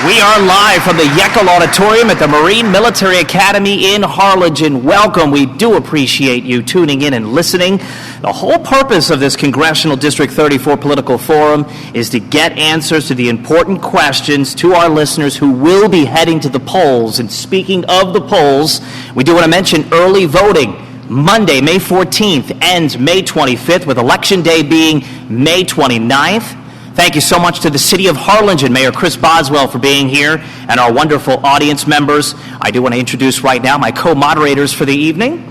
We are live from the Yeckel Auditorium at the Marine Military Academy in Harlingen. Welcome. We do appreciate you tuning in and listening. The whole purpose of this Congressional District 34 Political Forum is to get answers to the important questions to our listeners who will be heading to the polls. And speaking of the polls, we do want to mention early voting. Monday, May 14th, ends May 25th, with Election Day being May 29th. Thank you so much to the City of Harlingen, Mayor Chris Boswell, for being here, and our wonderful audience members. I do want to introduce right now my co-moderators for the evening.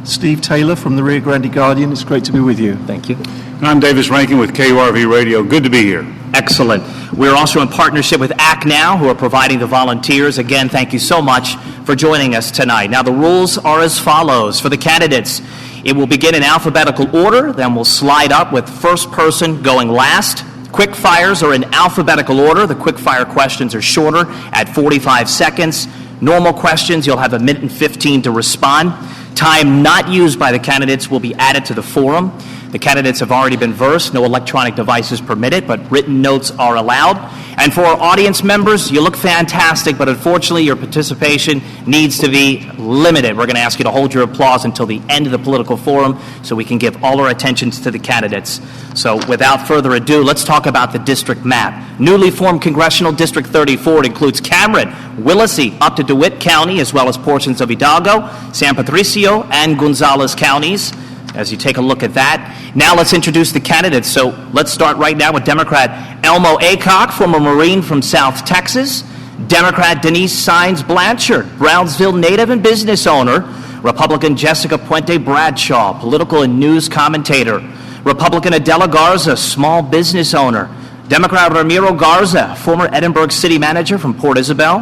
Steve Taylor from the Rio Grande Guardian. It's great to be with you. Thank you. And I'm Davis Rankin with KURV Radio. Good to be here. Excellent. We're also in partnership with Act Now, who are providing the volunteers. Again, thank you so much for joining us tonight. Now, the rules are as follows. For the candidates, it will begin in alphabetical order, then we'll slide up with first person going last. Quick fires are in alphabetical order. The quick fire questions are shorter at 45 seconds. Normal questions, you'll have 1 minute and 15 to respond. Time not used by the candidates will be added to the forum. The candidates have already been versed. No electronic devices permitted, but written notes are allowed. And for our audience members, you look fantastic, but unfortunately your participation needs to be limited. We're going to ask you to hold your applause until the end of the political forum so we can give all our attentions to the candidates. So without further ado, let's talk about the district map. Newly formed Congressional District 34, it includes Cameron, Willacy, up to DeWitt County, as well as portions of Hidalgo, San Patricio, and Gonzales counties. As you take a look at that. Now let's introduce the candidates. So let's start right now with Democrat Elmo Aycock, former Marine from South Texas. Democrat Denise Saenz Blanchard, Brownsville native and business owner. Republican Jessica Puente Bradshaw, political and news commentator. Republican Adela Garza, small business owner. Democrat Ramiro Garza, former Edinburgh city manager from Port Isabel.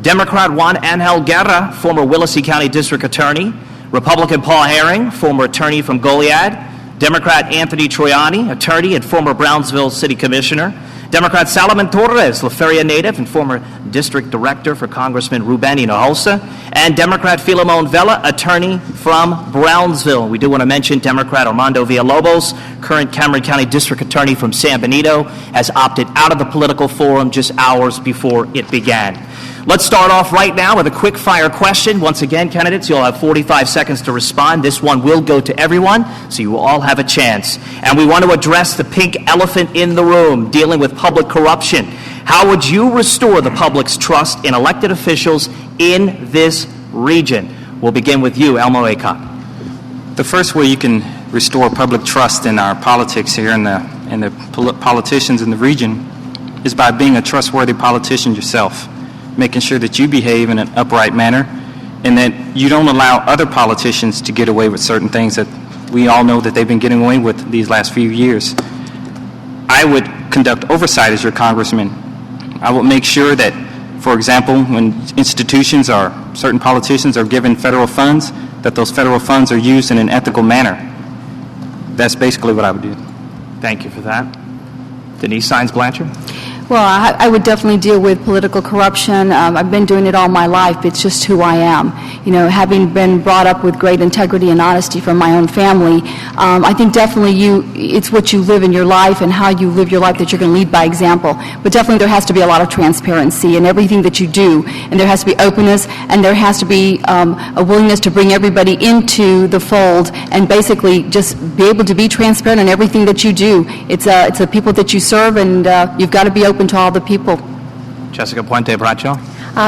Democrat Juan Angel Guerra, former Willacy County district attorney. Republican Paul Herring, former attorney from Goliad. Democrat Anthony Troiani, attorney and former Brownsville City Commissioner. Democrat Salomon Torres, La Feria native and former district director for Congressman Ruben Hinojosa. And Democrat Filemon Vela, attorney from Brownsville. We do want to mention Democrat Armando Villalobos, current Cameron County district attorney from San Benito, has opted out of the political forum just hours before it began. Let's start off right now with a quick fire question. Once again, candidates, you'll have 45 seconds to respond. This one will go to everyone, so you will all have a chance. And we want to address the pink elephant in the room, dealing with public corruption. How would you restore the public's trust in elected officials in this region? We'll begin with you, Elmo Aycock. The first way you can restore public trust in our politics here and the politicians in the region is by being a trustworthy politician yourself, making sure that you behave in an upright manner and that you don't allow other politicians to get away with certain things that we all know that they've been getting away with these last few years. I would conduct oversight as your congressman. I would make sure that, for example, when institutions or certain politicians are given federal funds, that those federal funds are used in an ethical manner. That's basically what I would do. Thank you for that. Denise Saenz Blanchard. Well, I would definitely deal with political corruption. I've been doing it all my life. It's just who I am. You know, having been brought up with great integrity and honesty from my own family, I think definitely it's what you live in your life and how you live your life that you're going to lead by example. But definitely there has to be a lot of transparency in everything that you do, and there has to be openness, and there has to be a willingness to bring everybody into the fold and basically just be able to be transparent in everything that you do. It's the people that you serve, and you've got to be open to all the people. Jessica Puente Bradshaw.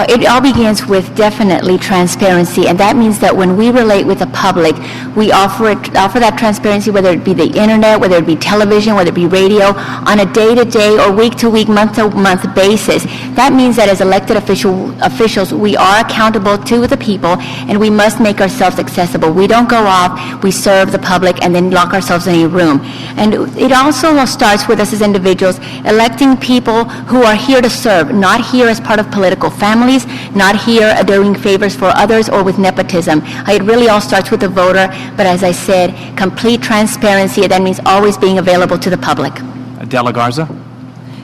It all begins with definitely transparency, and that means that when we relate with the public, we offer that transparency, whether it be the internet, whether it be television, whether it be radio, on a day-to-day or week-to-week, month-to-month basis. That means that as elected officials, we are accountable to the people, and we must make ourselves accessible. We don't go off, we serve the public, and then lock ourselves in a room. And it also starts with us as individuals, electing people who are here to serve, not here as part of political families, not here doing favors for others or with nepotism. It really all starts with the voter, but as I said, complete transparency. That means always being available to the public. Adela Garza.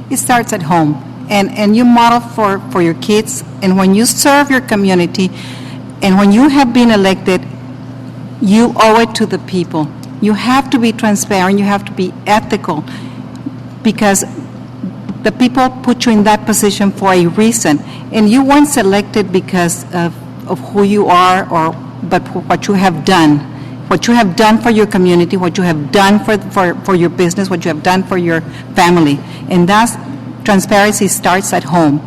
It starts at home, and you model for your kids, and when you serve your community, and when you have been elected, you owe it to the people. You have to be transparent, you have to be ethical, because The people put you in that position for a reason, and you weren't selected because of who you are, but what you have done. What you have done for your community, what you have done for your business, what you have done for your family. And that's, transparency starts at home.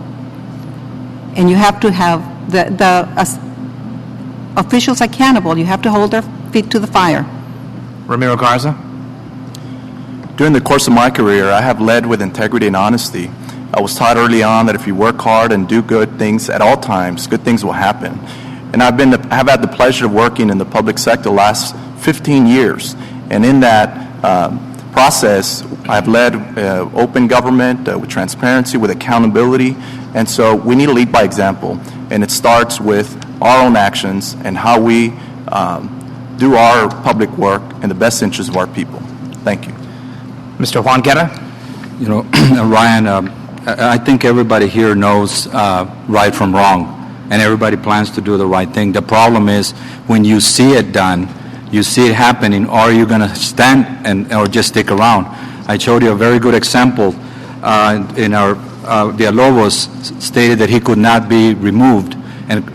And you have to have the officials accountable. You have to hold their feet to the fire. Ramiro Garza. During the course of my career, I have led with integrity and honesty. I was taught early on that if you work hard and do good things at all times, good things will happen. And I've had the pleasure of working in the public sector the last 15 years. And in that process, I've led open government with transparency, with accountability. And so we need to lead by example. And it starts with our own actions and how we do our public work in the best interest of our people. Thank you. Mr. Juan Guerra. You know, Ryan, I think everybody here knows right from wrong, and everybody plans to do the right thing. The problem is when you see it done, you see it happening, or are you going to stand or just stick around? I showed you a very good example in our Villalobos stated that he could not be removed, and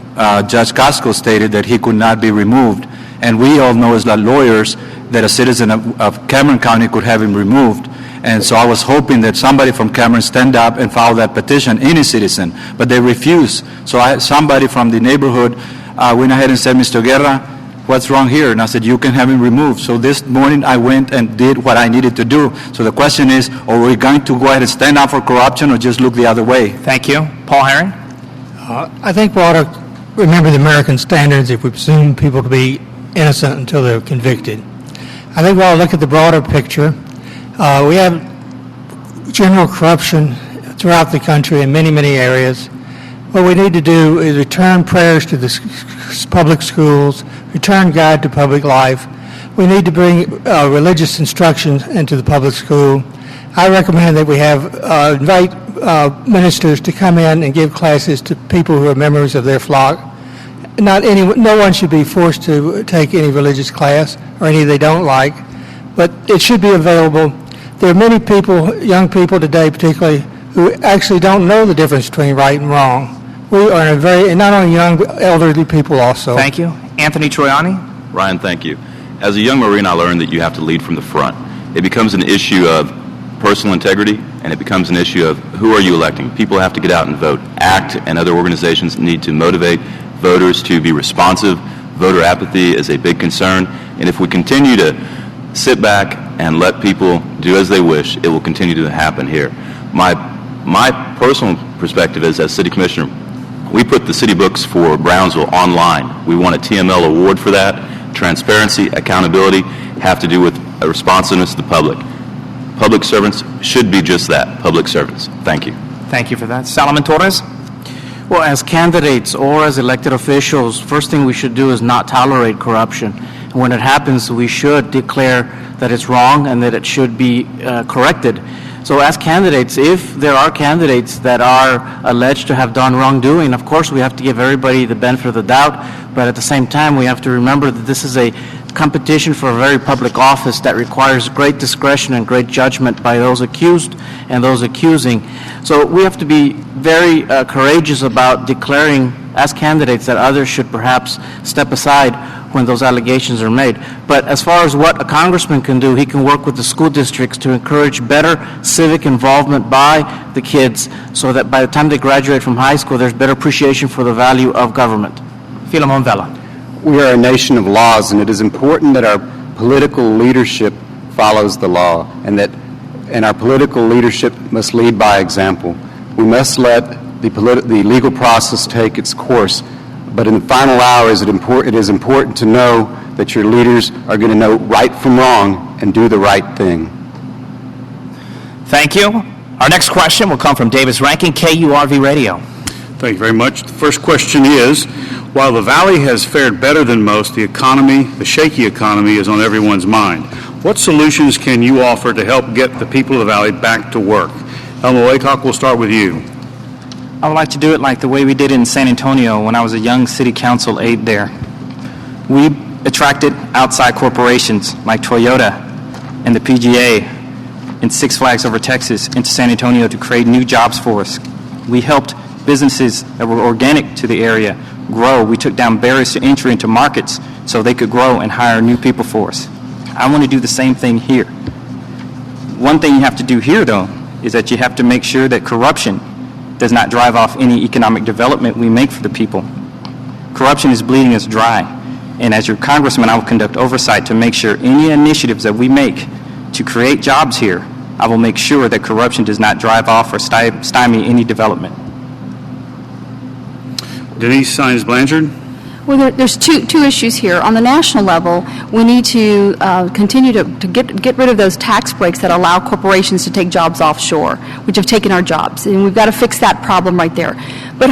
Judge Casco stated that he could not be removed. And we all know as lawyers that a citizen of Cameron County could have him removed. And so I was hoping that somebody from Cameron stand up and file that petition, any citizen, but they refused. So somebody from the neighborhood went ahead and said, Mr. Guerra, what's wrong here? And I said, you can have him removed. So this morning I went and did what I needed to do. So the question is, are we going to go ahead and stand up for corruption or just look the other way? Thank you. Paul Herring. I think we ought to remember the American standards if we presume people to be innocent until they're convicted. I think we ought to look at the broader picture. We have general corruption throughout the country in many, many areas. What we need to do is return prayers to the public schools, return God to public life. We need to bring religious instruction into the public school. I recommend that we invite ministers to come in and give classes to people who are members of their flock. No one should be forced to take any religious class or any they don't like, but it should be available. There are many people, young people today particularly, who actually don't know the difference between right and wrong. We are and not only young, but elderly people also. Thank you. Anthony Troiani. Ryan, thank you. As a young Marine, I learned that you have to lead from the front. It becomes an issue of personal integrity, and it becomes an issue of who are you electing. People have to get out and vote. ACT and other organizations need to motivate voters to be responsive. Voter apathy is a big concern, and if we continue to sit back and let people do as they wish, it will continue to happen here. My personal perspective is, as city commissioner, we put the city books for Brownsville online. We won a TML award for that. Transparency, accountability have to do with a responsiveness to the public. Public servants should be just that, public servants. Thank you. Thank you for that. Salomon Torres. Well, as candidates or as elected officials, first thing we should do is not tolerate corruption. And when it happens, we should declare that it's wrong and that it should be corrected. So as candidates, if there are candidates that are alleged to have done wrongdoing, of course we have to give everybody the benefit of the doubt, but at the same time we have to remember that this is a competition for a very public office that requires great discretion and great judgment by those accused and those accusing. So we have to be very courageous about declaring as candidates that others should perhaps step aside when those allegations are made. But as far as what a congressman can do, he can work with the school districts to encourage better civic involvement by the kids so that by the time they graduate from high school, there's better appreciation for the value of government. Filemon Vela. We are a nation of laws, and it is important that our political leadership follows the law, and our political leadership must lead by example. We must let the legal process take its course, but in the final hours, it is important to know that your leaders are going to know right from wrong and do the right thing. Thank you. Our next question will come from Davis Rankin, KURV Radio. Thank you very much. The first question is, while the Valley has fared better than most, the shaky economy is on everyone's mind. What solutions can you offer to help get the people of the Valley back to work? Elma Waycock, we'll start with you. I would like to do it like the way we did in San Antonio when I was a young city council aide there. We attracted outside corporations like Toyota and the PGA in Six Flags Over Texas into San Antonio to create new jobs for us. We helped businesses that were organic to the area grow. We took down barriers to entry into markets so they could grow and hire new people for us. I want to do the same thing here. One thing you have to do here, though, is that you have to make sure that corruption does not drive off any economic development we make for the people. Corruption is bleeding us dry, and as your congressman, I will conduct oversight to make sure any initiatives that we make to create jobs here, I will make sure that corruption does not drive off or stymie any development. Denise Sines-Blanchard. Well, there's two issues here. On the national level, we need to continue to get rid of those tax breaks that allow corporations to take jobs offshore, which have taken our jobs, and we've got to fix that problem right there. But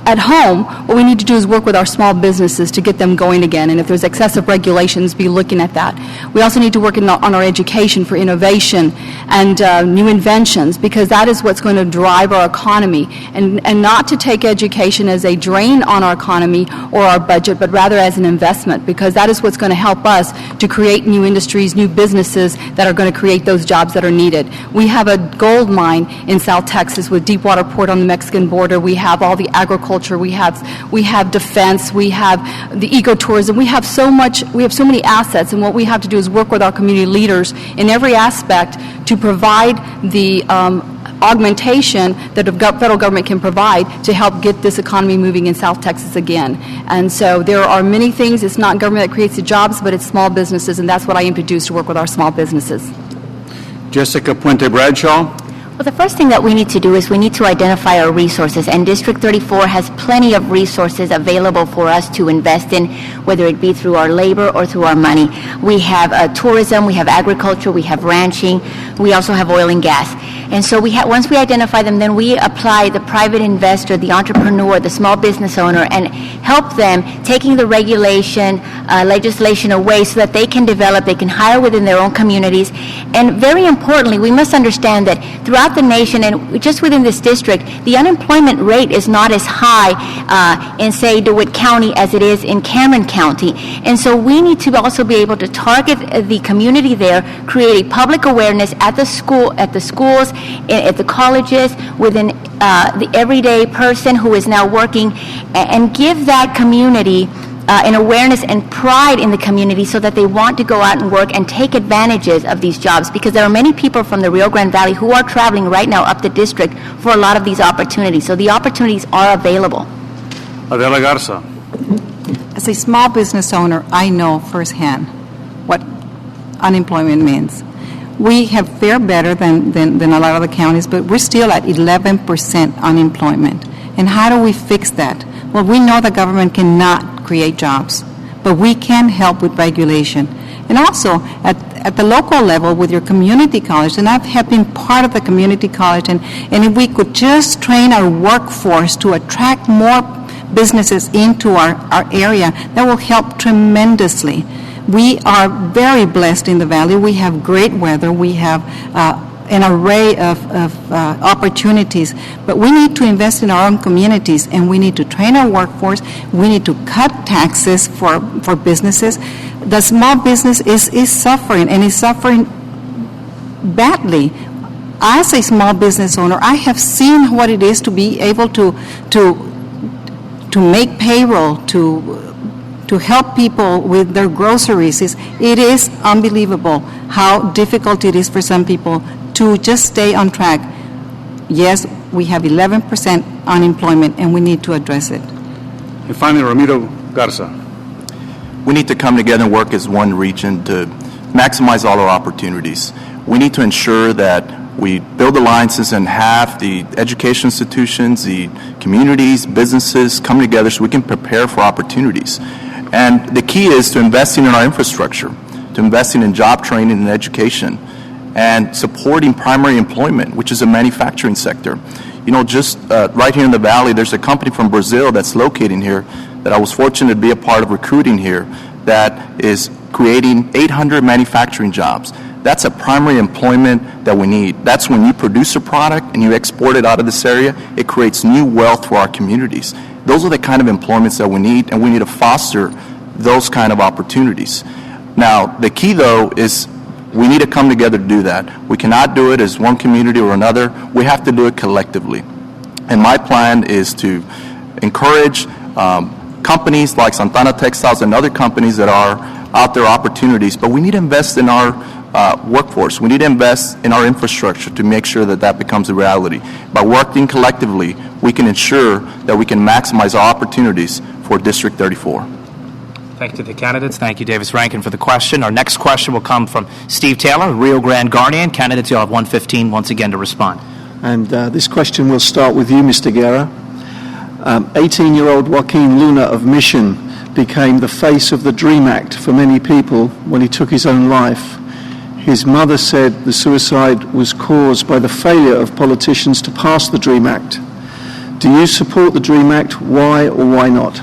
at home, what we need to do is work with our small businesses to get them going again, and if there's excessive regulations, be looking at that. We also need to work on our education for innovation and new inventions, because that is what's going to drive our economy, and not to take education as a drain on our economy or our budget, but rather as an investment, because that is what's going to help us to create new industries, new businesses that are going to create those jobs that are needed. We have a gold mine in South Texas with Deepwater Port on the Mexican border. We have all the agriculture. We have defense. We have the ecotourism. We have so many assets, and what we have to do is work with our community leaders in every aspect to provide the augmentation that the federal government can provide to help get this economy moving in South Texas again. And so there are many things. It's not government that creates the jobs, but it's small businesses, and that's what I aim to do, is to work with our small businesses. Jessica Puente Bradshaw. Well, the first thing that we need to do is we need to identify our resources, and District 34 has plenty of resources available for us to invest in, whether it be through our labor or through our money. We have tourism, we have agriculture, we have ranching, we also have oil and gas. And so once we identify them, then we apply the private investor, the entrepreneur, the small business owner, and help them taking the legislation away so that they can develop, they can hire within their own communities. And very importantly, we must understand that throughout the nation and just within this district, the unemployment rate is not as high in, say, DeWitt County as it is in Cameron County. And so we need to also be able to target the community there, create a public awareness at the schools, at the colleges, within the everyday person who is now working, and give that community an awareness and pride in the community so that they want to go out and work and take advantages of these jobs, because there are many people from the Rio Grande Valley who are traveling right now up the district for a lot of these opportunities. So the opportunities are available. Adela Garza. As a small business owner, I know firsthand what unemployment means. We have fared better than a lot of the counties, but we're still at 11% unemployment. And how do we fix that? Well, we know the government cannot create jobs, but we can help with regulation. And also, at the local level with your community college, and I have been part of the community college, and if we could just train our workforce to attract more businesses into our area, that will help tremendously. We are very blessed in the Valley. We have great weather. We have an array of opportunities. But we need to invest in our own communities, and we need to train our workforce. We need to cut taxes for businesses. The small business is suffering, and is suffering badly. As a small business owner, I have seen what it is to be able to make payroll, to help people with their groceries. It is unbelievable how difficult it is for some people to just stay on track. Yes, we have 11% unemployment, and we need to address it. And finally, Ramiro Garza. We need to come together and work as one region to maximize all our opportunities. We need to ensure that we build alliances and have the education institutions, the communities, businesses come together so we can prepare for opportunities. And the key is to investing in our infrastructure, to investing in job training and education, and supporting primary employment, which is a manufacturing sector. You know, just right here in the Valley, there's a company from Brazil that's located here that I was fortunate to be a part of recruiting here that is creating 800 manufacturing jobs. That's a primary employment that we need. That's when you produce a product and you export it out of this area, it creates new wealth for our communities. Those are the kind of employments that we need, and we need to foster those kind of opportunities. Now, the key, though, is We need to come together to do that. We cannot do it as one community or another. We have to do it collectively. And my plan is to encourage companies like Santana Textiles and other companies that are out there, opportunities, but we need to invest in our workforce. We need to invest in our infrastructure to make sure that that becomes a reality. By working collectively, we can ensure that we can maximize our opportunities for District 34. Thank you to the candidates. Thank you, Davis Rankin, for the question. Our next question will come from Steve Taylor, Rio Grande Guardian. Candidates, you'll have 1:15 once again to respond. And this question will start with you, Mr. Guerra. 18-year-old Joaquin Luna of Mission became the face of the DREAM Act for many people when he took his own life. His mother said the suicide was caused by the failure of politicians to pass the DREAM Act. Do you support the DREAM Act? Why or why not?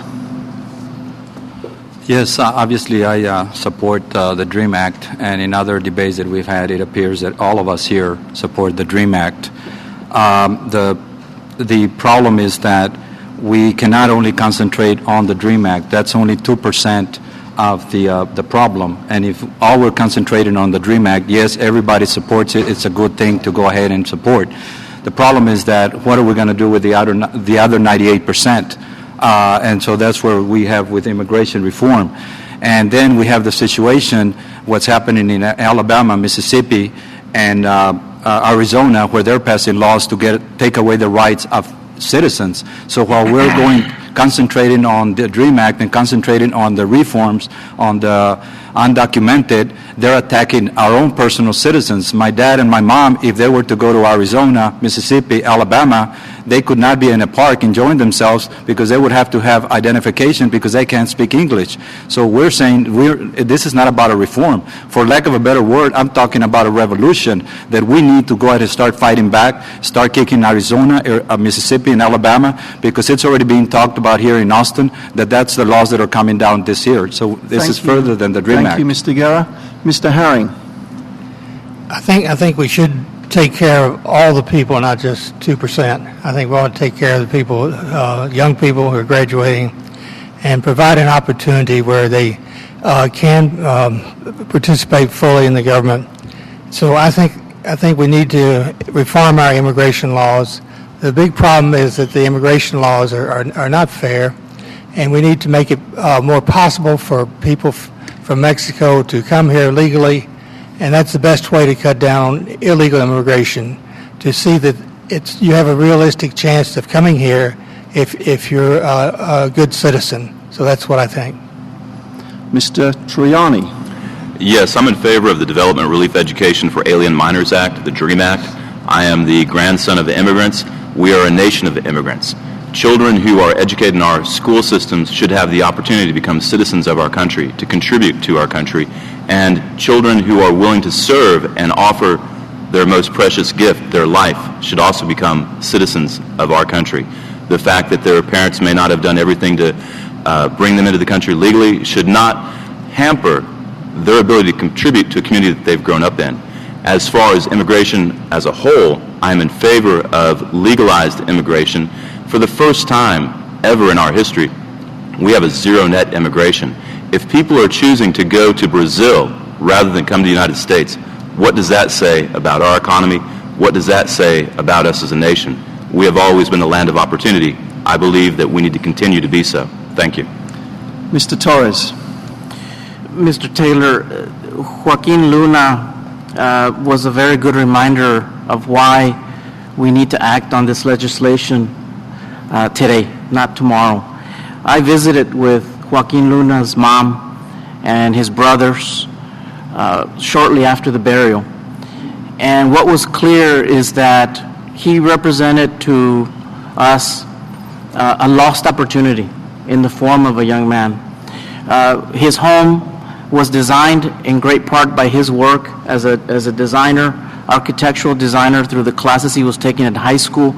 Yes, obviously I support the DREAM Act, and in other debates that we've had, it appears that all of us here support the DREAM Act. The problem is that we cannot only concentrate on the DREAM Act. That's only 2% of the problem. And if all we're concentrating on the DREAM Act, yes, everybody supports it. It's a good thing to go ahead and support. The problem is that what are we going to do with the other 98%? And so that's where we have with immigration reform. And then we have the situation, what's happening in Alabama, Mississippi, and Arizona, where they're passing laws to take away the rights of citizens. So while we're concentrating on the DREAM Act and concentrating on the reforms on the undocumented, they're attacking our own personal citizens. My dad and my mom, if they were to go to Arizona, Mississippi, Alabama, they could not be in a park enjoying themselves because they would have to have identification because they can't speak English. So we're saying this is not about a reform. For lack of a better word, I'm talking about a revolution that we need to go ahead and start fighting back, start kicking Arizona, Mississippi, and Alabama, because it's already being talked about here in Austin that that's the laws that are coming down this year. So this is further than the DREAM Act. Thank you, Mr. Guerra. Mr. Herring. I think we should take care of all the people, not just 2%. I think we ought to take care of the people, young people who are graduating, and provide an opportunity where they can participate fully in the government. So I think we need to reform our immigration laws. The big problem is that the immigration laws are not fair, and we need to make it more possible for people from Mexico to come here legally, and that's the best way to cut down on illegal immigration, to see that you have a realistic chance of coming here if you're a good citizen. So that's what I think. Mr. Troiani. Yes, I'm in favor of the Development Relief Education for Alien Minors Act, the DREAM Act. I am the grandson of immigrants. We are a nation of immigrants. Children who are educated in our school systems should have the opportunity to become citizens of our country, to contribute to our country. And children who are willing to serve and offer their most precious gift, their life, should also become citizens of our country. The fact that their parents may not have done everything to bring them into the country legally should not hamper their ability to contribute to a community that they've grown up in. As far as immigration as a whole, I'm in favor of legalized immigration. For the first time ever in our history, we have a zero-net immigration. If people are choosing to go to Brazil rather than come to the United States, what does that say about our economy? What does that say about us as a nation? We have always been a land of opportunity. I believe that we need to continue to be so. Thank you. Mr. Torres. Mr. Taylor, Joaquin Luna was a very good reminder of why we need to act on this legislation today, not tomorrow. I visited with Joaquin Luna's mom and his brothers shortly after the burial. And what was clear is that he represented to us a lost opportunity in the form of a young man. His home was designed in great part by his work as a designer, architectural designer, through the classes he was taking at high school.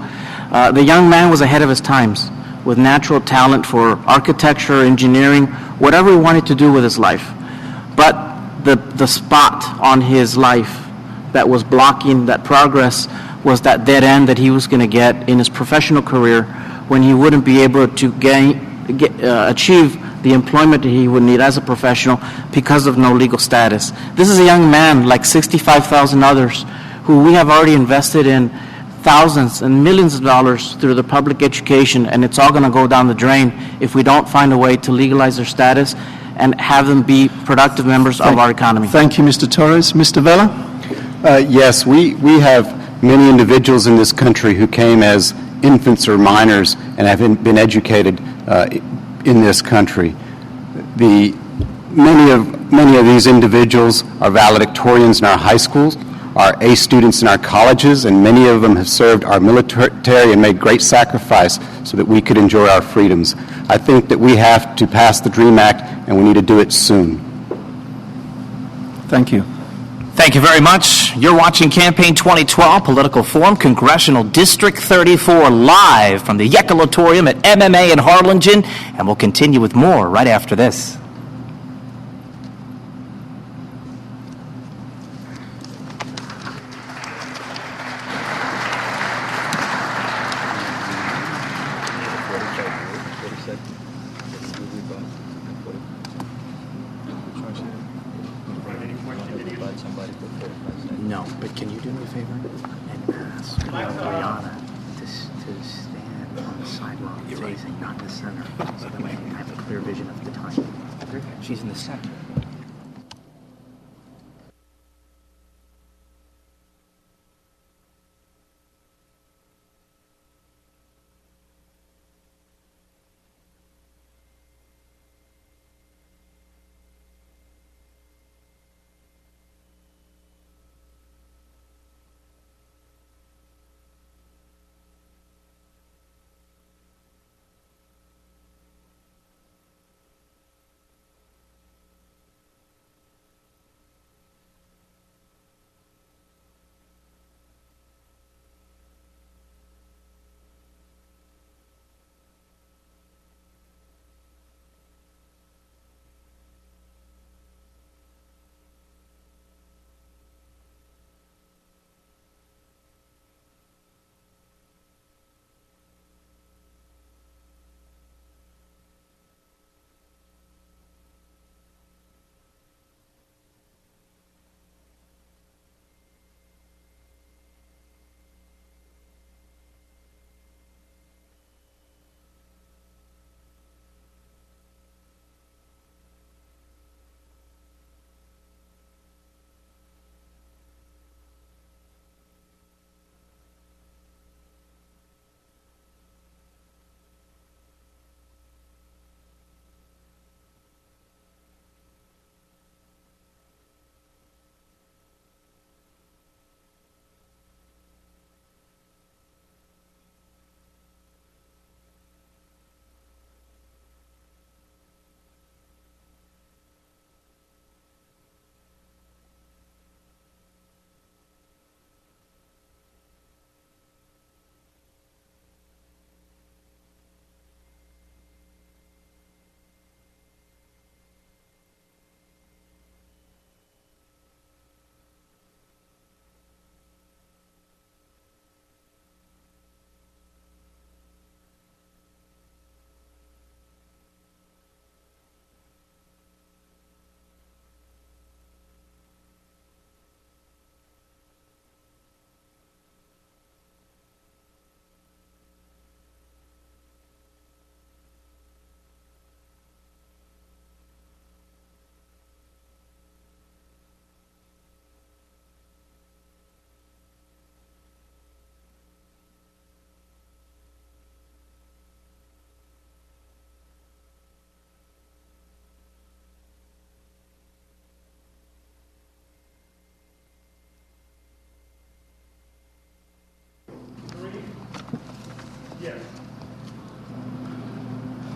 The young man was ahead of his times with natural talent for architecture, engineering, whatever he wanted to do with his life. But the spot on his life that was blocking that progress was that dead end that he was going to get in his professional career when he wouldn't be able to achieve the employment that he would need as a professional because of no legal status. This is a young man, like 65,000 others, who we have already invested in thousands and millions of dollars through the public education, and it's all going to go down the drain if we don't find a way to legalize their status and have them be productive members of our economy. Thank you, Mr. Torres. Mr. Vela? Yes, we have many individuals in this country who came as infants or minors and have been educated in this country. Many of these individuals are valedictorians in our high schools, are A students in our colleges, and many of them have served our military and made great sacrifice so that we could enjoy our freedoms. I think that we have to pass the DREAM Act, and we need to do it soon. Thank you. Thank you very much. You're watching Campaign 2012 Political Forum, Congressional District 34, live from the Yeckel Auditorium at MMA in Harlingen, and we'll continue with more right after this. No, but can you do me a favor and ask Brianna to stand on the sidewalk facing, not the center, so that way I can have a clear vision of the time. She's in the center.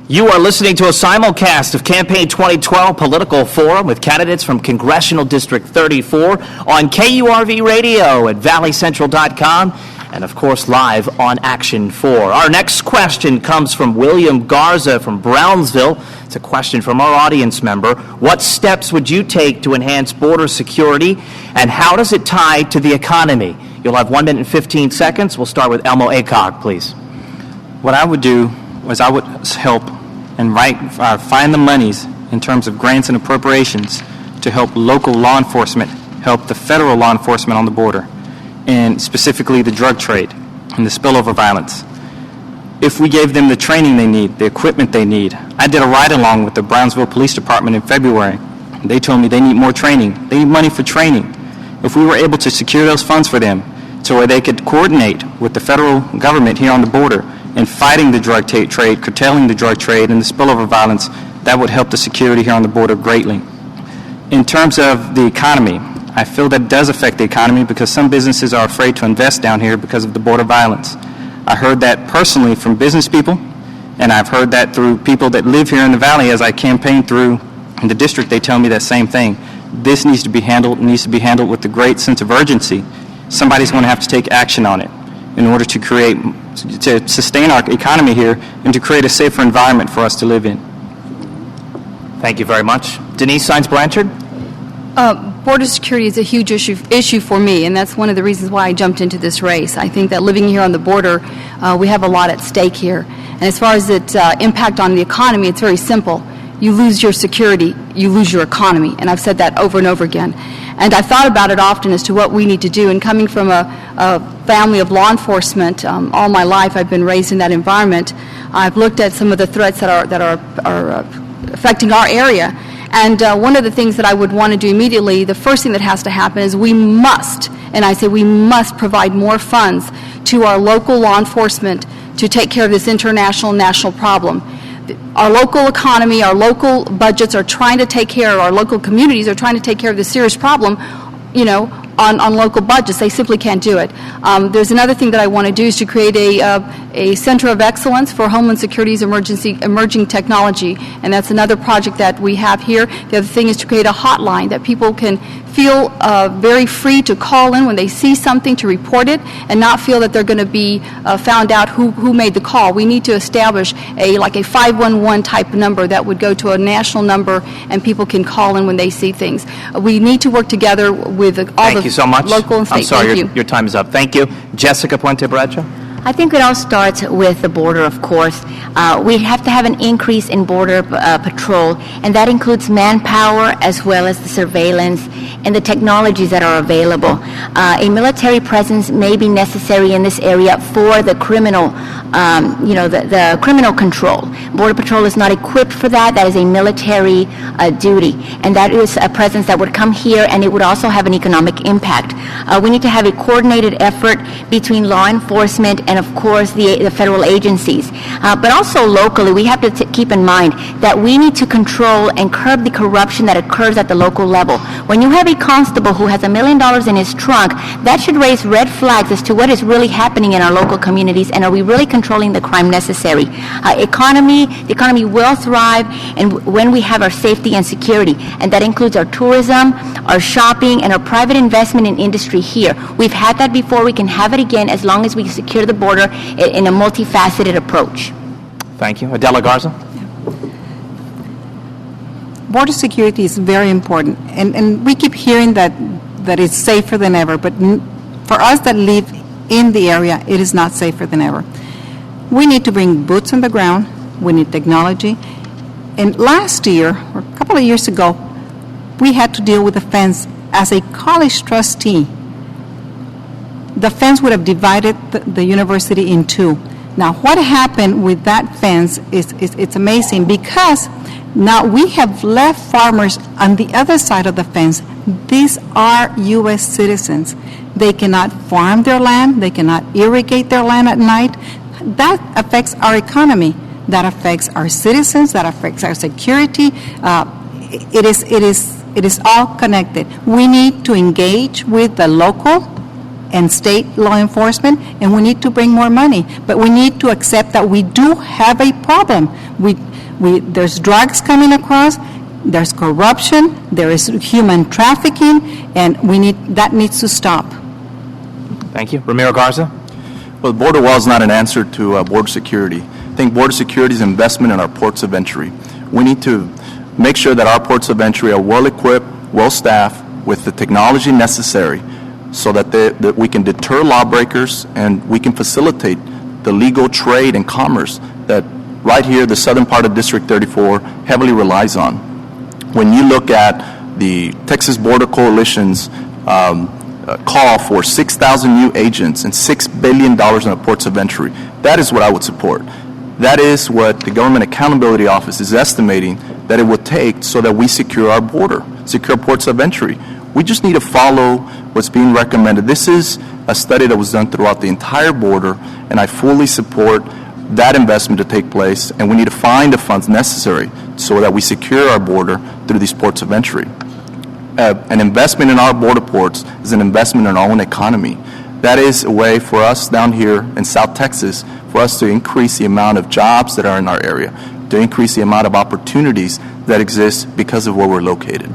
You are listening to a simulcast of Campaign 2012 Political Forum with candidates from Congressional District 34 on KURV Radio at valleycentral.com and, of course, live on Action 4. Our next question comes from William Garza from Brownsville. It's a question from our audience member. What steps would you take to enhance border security, and how does it tie to the economy? You'll have 1 minute and 15 seconds. We'll start with Elmo Acog, please. What I would do was I would help and find the monies in terms of grants and appropriations to help local law enforcement help the federal law enforcement on the border, and specifically the drug trade and the spillover violence. If we gave them the training they need, the equipment they need. I did a ride-along with the Brownsville Police Department in February. They told me they need more training. They need money for training. If we were able to secure those funds for them to where they could coordinate with the federal government here on the border in fighting the drug trade, curtailing the drug trade and the spillover violence, that would help the security here on the border greatly. In terms of the economy, I feel that does affect the economy because some businesses are afraid to invest down here because of the border violence. I heard that personally from business people, and I've heard that through people that live here in the Valley as I campaign through in the district. They tell me that same thing. This needs to be handled with a great sense of urgency. Somebody's going to have to take action on it in order to sustain our economy here and to create a safer environment for us to live in. Thank you very much. Denise Saenz-Blanchard? Border security is a huge issue for me, and that's one of the reasons why I jumped into this race. I think that living here on the border, we have a lot at stake here. And as far as its impact on the economy, it's very simple. You lose your security, you lose your economy. And I've said that over and over again. And I've thought about it often as to what we need to do. And coming from a family of law enforcement, all my life I've been raised in that environment. I've looked at some of the threats that are affecting our area. And one of the things that I would want to do immediately, the first thing that has to happen is we must, and I say we must provide more funds to our local law enforcement to take care of this international and national problem. Our local economy, our local budgets are trying to take care of, our local communities are trying to take care of this serious problem, on local budgets. They simply can't do it. There's another thing that I want to do is to create a center of excellence for Homeland Security's emerging technology, and that's another project that we have here. The other thing is to create a hotline that people can feel very free to call in when they see something to report it and not feel that they're going to be found out who made the call. We need to establish a 511 type number that would go to a national number and people can call in when they see things. We need to work together with all Thank you so much. Local and state. I'm sorry, Thank you. your time is up. Thank you. Jessica Puente Bradshaw? I think it all starts with the border, of course. We have to have an increase in border patrol, and that includes manpower as well as the surveillance and the technologies that are available. A military presence may be necessary in this area for the criminal, the criminal control. Border Patrol is not equipped for that. That is a military duty, and that is a presence that would come here, and it would also have an economic impact. We need to have a coordinated effort between law enforcement and, of course, the federal agencies. But also locally, we have to keep in mind that we need to control and curb the corruption that occurs at the local level. When you have a constable who has $1 million in his trunk, that should raise red flags as to what is really happening in our local communities, and are we really controlling the crime necessary? The economy will thrive and when we have our safety and security, and that includes our tourism, our shopping, and our private investment in industry here. We've had that before. We can have it again as long as we secure the border in a multifaceted approach. Thank you. Adela Garza? Border security is very important, and we keep hearing that it's safer than ever, but for us that live in the area, it is not safer than ever. We need to bring boots on the ground. We need technology. And last year, or a couple of years ago, we had to deal with the fence as a college trustee. The fence would have divided the university in two. Now, what happened with that fence it's amazing, because now we have left farmers on the other side of the fence. These are U.S. citizens. They cannot farm their land. They cannot irrigate their land at night. That affects our economy. That affects our citizens. That affects our security. It is all connected. We need to engage with the local and state law enforcement, and we need to bring more money. But we need to accept that we do have a problem. There's drugs coming across, there's corruption, there is human trafficking, and that needs to stop. Thank you. Ramiro Garza? Well, the border wall is not an answer to border security. I think border security is an investment in our ports of entry. We need to make sure that our ports of entry are well-equipped, well-staffed, with the technology necessary so that we can deter lawbreakers and we can facilitate the legal trade and commerce that right here, the southern part of District 34 heavily relies on. When you look at the Texas Border Coalition's call for 6,000 new agents and $6 billion in the ports of entry, that is what I would support. That is what the Government Accountability Office is estimating that it would take so that we secure our border, secure ports of entry. We just need to follow what's being recommended. This is a study that was done throughout the entire border, and I fully support that investment to take place, and we need to find the funds necessary so that we secure our border through these ports of entry. An investment in our border ports is an investment in our own economy. That is a way for us down here in South Texas for us to increase the amount of jobs that are in our area, to increase the amount of opportunities that exist because of where we're located.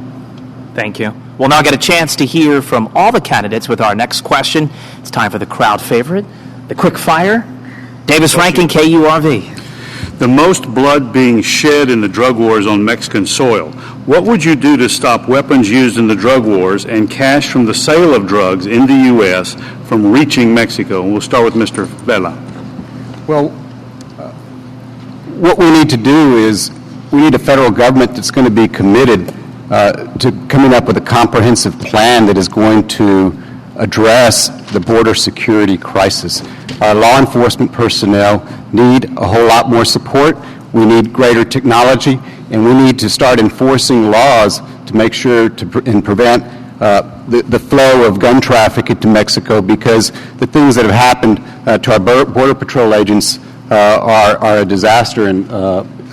Thank you. We'll now get a chance to hear from all the candidates with our next question. It's time for the crowd favorite, the quick fire. Davis Rankin, KURV. The most blood being shed in the drug wars on Mexican soil. What would you do to stop weapons used in the drug wars and cash from the sale of drugs in the U.S. from reaching Mexico? We'll start with Mr. Vela. Well, what we need to do is we need a federal government that's going to be committed to coming up with a comprehensive plan that is going to address the border security crisis. Our law enforcement personnel need a whole lot more support. We need greater technology, and we need to start enforcing laws to make sure and prevent the flow of gun traffic into Mexico, because the things that have happened to our Border Patrol agents are a disaster and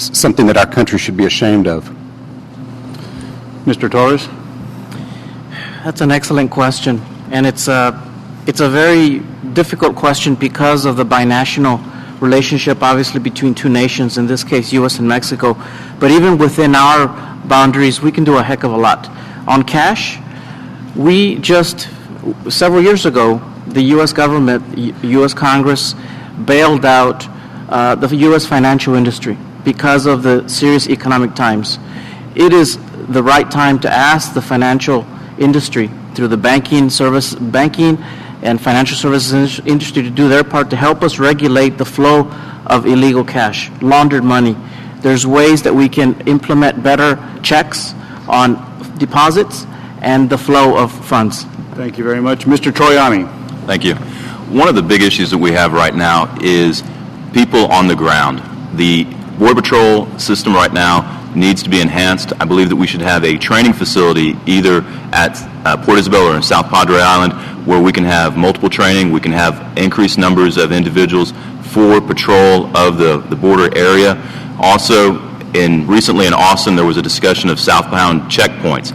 something that our country should be ashamed of. Mr. Torres? That's an excellent question, and it's a very difficult question because of the binational relationship, obviously, between two nations, in this case, U.S. and Mexico. But even within our boundaries, we can do a heck of a lot. On cash, we just, several years ago, the U.S. government, U.S. Congress, bailed out the U.S. financial industry because of the serious economic times. It is the right time to ask the financial industry through the banking and financial services industry to do their part to help us regulate the flow of illegal cash, laundered money. There's ways that we can implement better checks on deposits and the flow of funds. Thank you very much. Mr. Troiani. Thank you. One of the big issues that we have right now is people on the ground. The Border Patrol system right now needs to be enhanced. I believe that we should have a training facility either at Port Isabel or in South Padre Island where we can have multiple training, we can have increased numbers of individuals for patrol of the border area. Also, recently in Austin, there was a discussion of southbound checkpoints.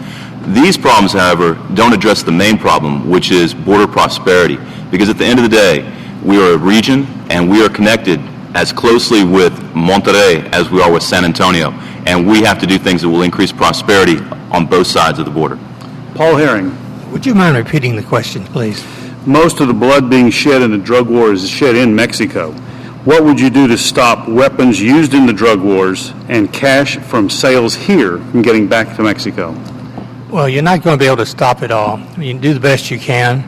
These problems, however, don't address the main problem, which is border prosperity. Because at the end of the day, we are a region and we are connected as closely with Monterrey as we are with San Antonio. And we have to do things that will increase prosperity on both sides of the border. Paul Herring. Would you mind repeating the question, please? Most of the blood being shed in the drug war is shed in Mexico. What would you do to stop weapons used in the drug wars and cash from sales here from getting back to Mexico? Well, you're not going to be able to stop it all. You can do the best you can.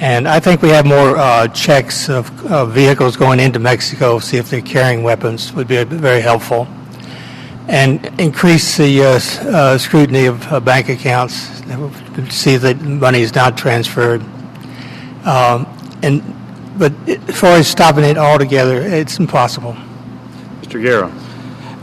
And I think we have more checks of vehicles going into Mexico, see if they're carrying weapons, would be very helpful. And increase the scrutiny of bank accounts to see that money is not transferred. But as far as stopping it altogether, it's impossible. Mr. Guerra.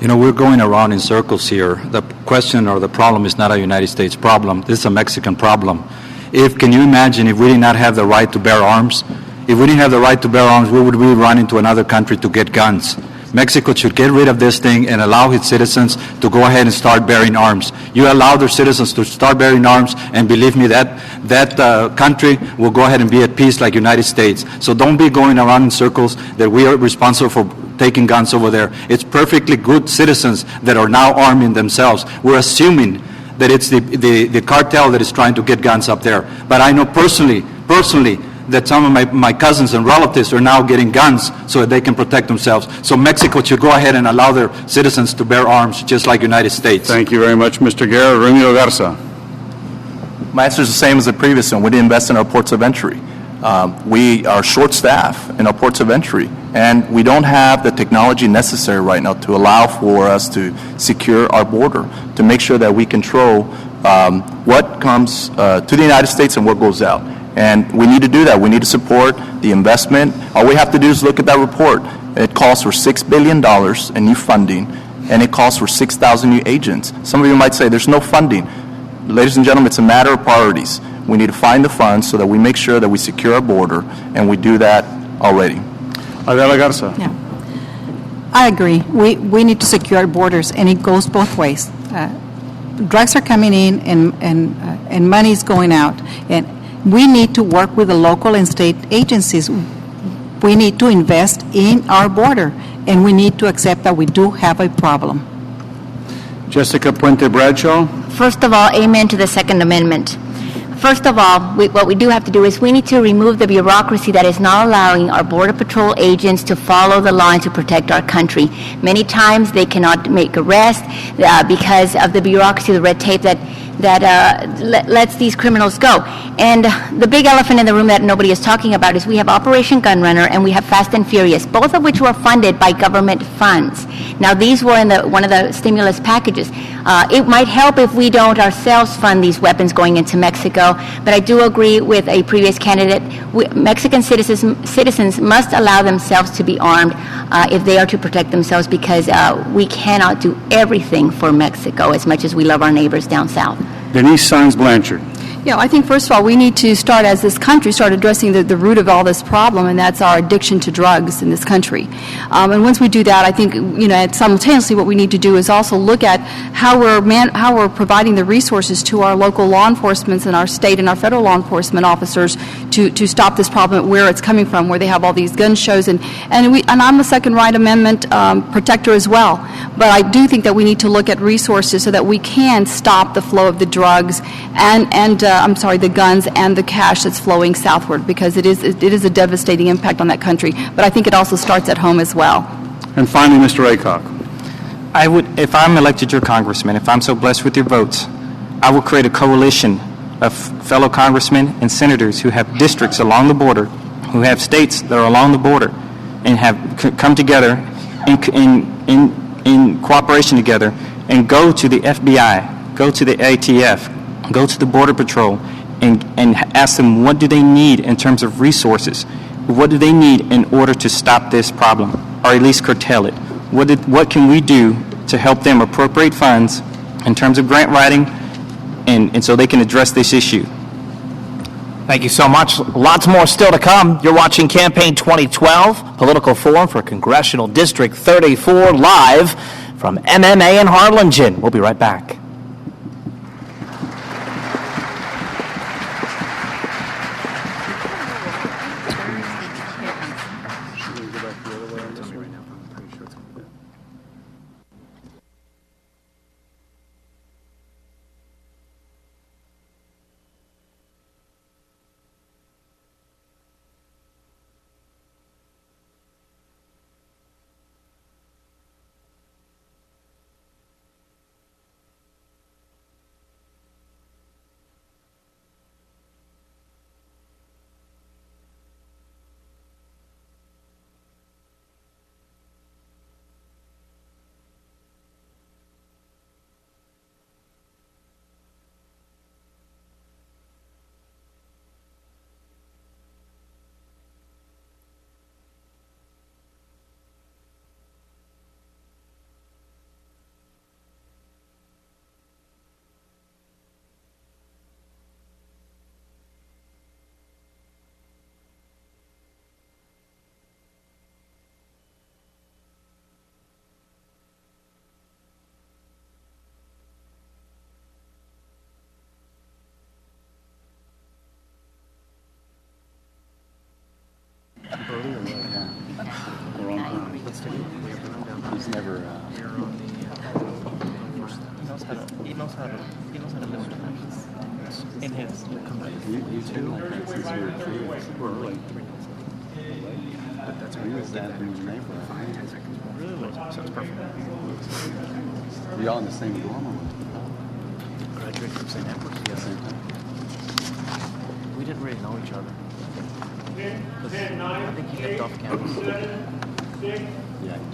You know, we're going around in circles here. The question or the problem is not a United States problem. This is a Mexican problem. Can you imagine if we did not have the right to bear arms? If we didn't have the right to bear arms, where would we run into another country to get guns? Mexico should get rid of this thing and allow its citizens to go ahead and start bearing arms. You allow their citizens to start bearing arms, and believe me, that country will go ahead and be at peace like United States. So don't be going around in circles that we are responsible for taking guns over there. It's perfectly good citizens that are now arming themselves. We're assuming that it's the cartel that is trying to get guns up there. But I know personally, that some of my cousins and relatives are now getting guns so that they can protect themselves. So Mexico should go ahead and allow their citizens to bear arms just like United States. Thank you very much, Mr. Guerra. Ramiro Garza. My answer is the same as the previous one. We didn't invest in our ports of entry. We are short-staffed in our ports of entry, and we don't have the technology necessary right now to allow for us to secure our border, to make sure that we control what comes to the United States and what goes out. And we need to do that. We need to support the investment. All we have to do is look at that report. It calls for $6 billion in new funding, and it calls for 6,000 new agents. Some of you might say there's no funding. Ladies and gentlemen, it's a matter of priorities. We need to find the funds so that we make sure that we secure our border, and we do that already. Adela Garza. Yeah. I agree. We need to secure our borders, and it goes both ways. Drugs are coming in, and money is going out. And we need to work with the local and state agencies. We need to invest in our border, and we need to accept that we do have a problem. Jessica Puente Bradshaw. First of all, amen to the Second Amendment. First of all, what we do have to do is we need to remove the bureaucracy that is not allowing our Border Patrol agents to follow the law and to protect our country. Many times they cannot make arrests because of the bureaucracy, the red tape that lets these criminals go. And the big elephant in the room that nobody is talking about is we have Operation Gunrunner and we have Fast and Furious, both of which were funded by government funds. Now, these were in one of the stimulus packages. It might help if we don't ourselves fund these weapons going into Mexico, but I do agree with a previous candidate. Mexican citizens must allow themselves to be armed if they are to protect themselves, because we cannot do everything for Mexico as much as we love our neighbors down south. Denise Saenz Blanchard. Yeah, I think first of all, we need to start, as this country, start addressing the root of all this problem, and that's our addiction to drugs in this country. And once we do that, I think, simultaneously what we need to do is also look at how we're providing the resources to our local law enforcement and our state and our federal law enforcement officers to stop this problem where it's coming from, where they have all these gun shows. And I'm a Second Right Amendment protector as well. But I do think that we need to look at resources so that we can stop the flow of the drugs and the guns and the cash that's flowing southward, because it is a devastating impact on that country. But I think it also starts at home as well. And finally, Mr. Aycock. I would, if I'm elected your congressman, if I'm so blessed with your votes, I will create a coalition of fellow congressmen and senators who have districts along the border, who have states that are along the border, and have come together in cooperation together and go to the FBI, go to the ATF, go to the Border Patrol, and ask them what do they need in terms of resources. What do they need in order to stop this problem, or at least curtail it? What can we do to help them appropriate funds in terms of grant writing, and so they can address this issue? Thank you so much. Lots more still to come. You're watching Campaign 2012, Political Forum for Congressional District 34, live from MMA in Harlingen. We'll be right back. He's never. He knows how to live with that. In his. You too? Since you were kids. But that's when he was that in your neighborhood. 5-10 seconds. Really? So it's perfect. Were y'all in the same dorm or? Graduated from St. Edward's. Yes. We didn't really know each other. I think he left off camera. 6,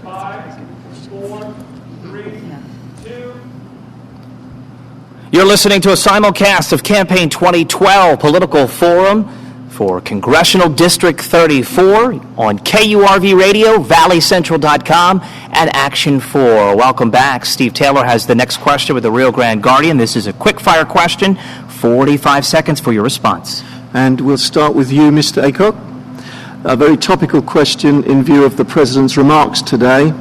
5, 4, 3, 2. You're listening to a simulcast of Campaign 2012 Political Forum for Congressional District 34 on KURV Radio, ValleyCentral.com, and Action 4. Welcome back. Steve Taylor has the next question with the Rio Grande Guardian. This is a quick-fire question, 45 seconds for your response. And we'll start with you, Mr. Aycock. A very topical question in view of the President's remarks today.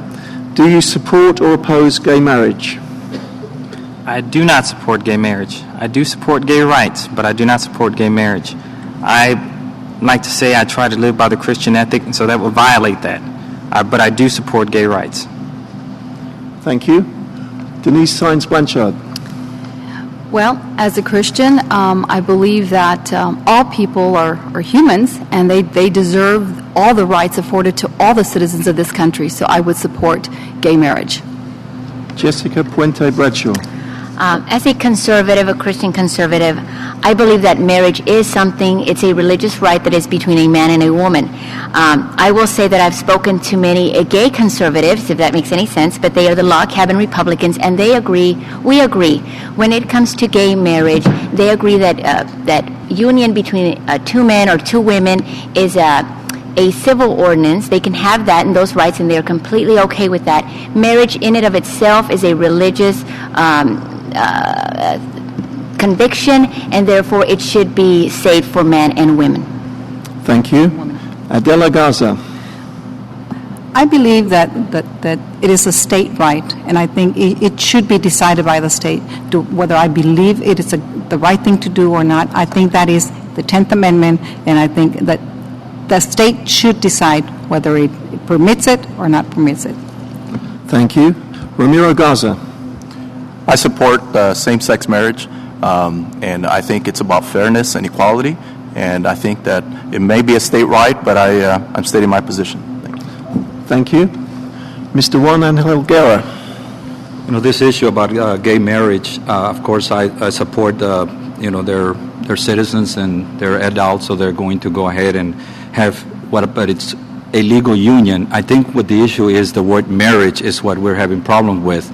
Do you support or oppose gay marriage? I do not support gay marriage. I do support gay rights, but I do not support gay marriage. I like to say I try to live by the Christian ethic, and so that will violate that. But I do support gay rights. Thank you. Denise Saenz-Blanchard. Well, as a Christian, I believe that all people are humans, and they deserve all the rights afforded to all the citizens of this country, so I would support gay marriage. Jessica Puente Bradshaw. As a conservative, a Christian conservative, I believe that marriage is something, it's a religious right that is between a man and a woman. I will say that I've spoken to many gay conservatives, if that makes any sense, but they are the log cabin Republicans, and they agree, we agree. When it comes to gay marriage, they agree that that union between two men or two women is a civil ordinance. They can have that and those rights, and they're completely okay with that. Marriage in and of itself is a religious conviction, and therefore it should be saved for men and women. Thank you. Adela Garza. I believe that it is a state right, and I think it should be decided by the state. Whether I believe it is the right thing to do or not, I think that is the 10th Amendment, and I think that the state should decide whether it permits it or not permits it. Thank you. Ramiro Garza. I support same-sex marriage, and I think it's about fairness and equality, and I think that it may be a state right, but I'm stating my position. Thank you. Mr. Juan Angel Guerra. You know, this issue about gay marriage, of course, I support, they're citizens and they're adults, so they're going to go ahead and have but it's a legal union. I think what the issue is, the word marriage is what we're having problem with.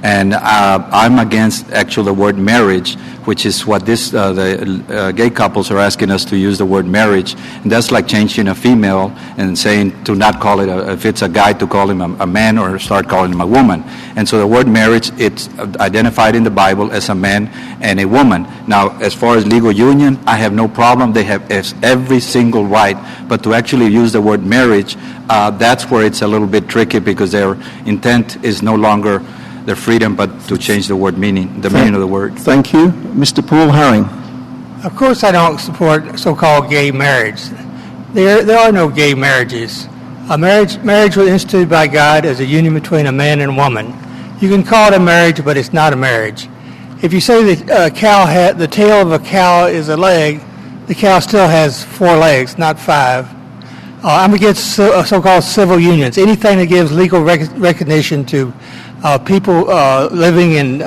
And I'm against actually the word marriage, which is what the gay couples are asking us to use the word marriage. And that's like changing a female and saying to not call it, if it's a guy, to call him a man or start calling him a woman. And so the word marriage, it's identified in the Bible as a man and a woman. Now, as far as legal union, I have no problem. They have every single right. But to actually use the word marriage, that's where it's a little bit tricky, because their intent is no longer their freedom, but to change the word meaning of the word. Thank you. Mr. Paul Herring. Of course I don't support so-called gay marriage. There are no gay marriages. Marriage was instituted by God as a union between a man and a woman. You can call it a marriage, but it's not a marriage. If you say the tail of a cow is a leg, the cow still has 4 legs, not 5. I'm against so-called civil unions. Anything that gives legal recognition to people living in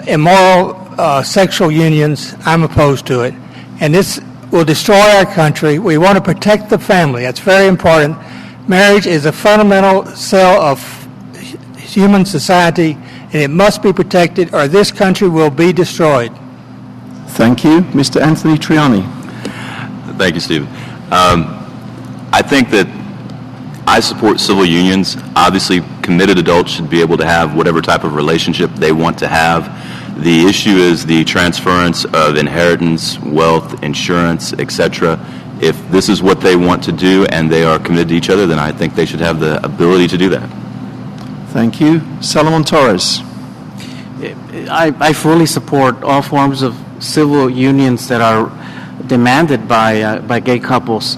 immoral sexual unions, I'm opposed to it. And this will destroy our country. We want to protect the family. That's very important. Marriage is a fundamental cell of human society, and it must be protected, or this country will be destroyed. Thank you. Mr. Anthony Triani. Thank you, Stephen. I think that I support civil unions. Obviously, committed adults should be able to have whatever type of relationship they want to have. The issue is the transference of inheritance, wealth, insurance, etc. If this is what they want to do and they are committed to each other, then I think they should have the ability to do that. Thank you. Salomon Torres. I fully support all forms of civil unions that are demanded by gay couples.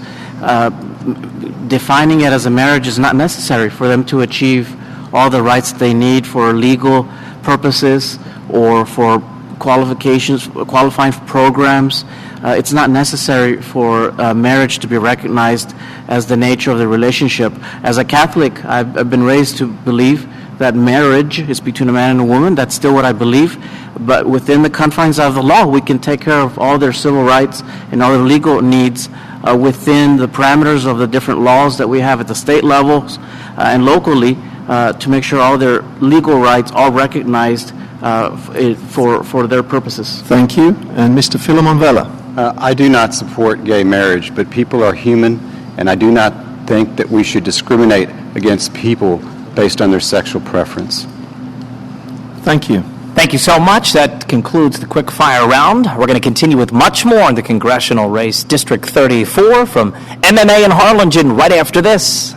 Defining it as a marriage is not necessary for them to achieve all the rights they need for legal purposes or for qualifying programs. It's not necessary for marriage to be recognized as the nature of the relationship. As a Catholic, I've been raised to believe that marriage is between a man and a woman. That's still what I believe. But within the confines of the law, we can take care of all their civil rights and all their legal needs within the parameters of the different laws that we have at the state levels and locally to make sure all their legal rights are recognized for their purposes. Thank you. And Mr. Philemon Vela. I do not support gay marriage, but people are human, and I do not think that we should discriminate against people based on their sexual preference. Thank you. Thank you so much. That concludes the quick fire round. We're going to continue with much more in the congressional race, District 34 from MMA in Harlingen right after this.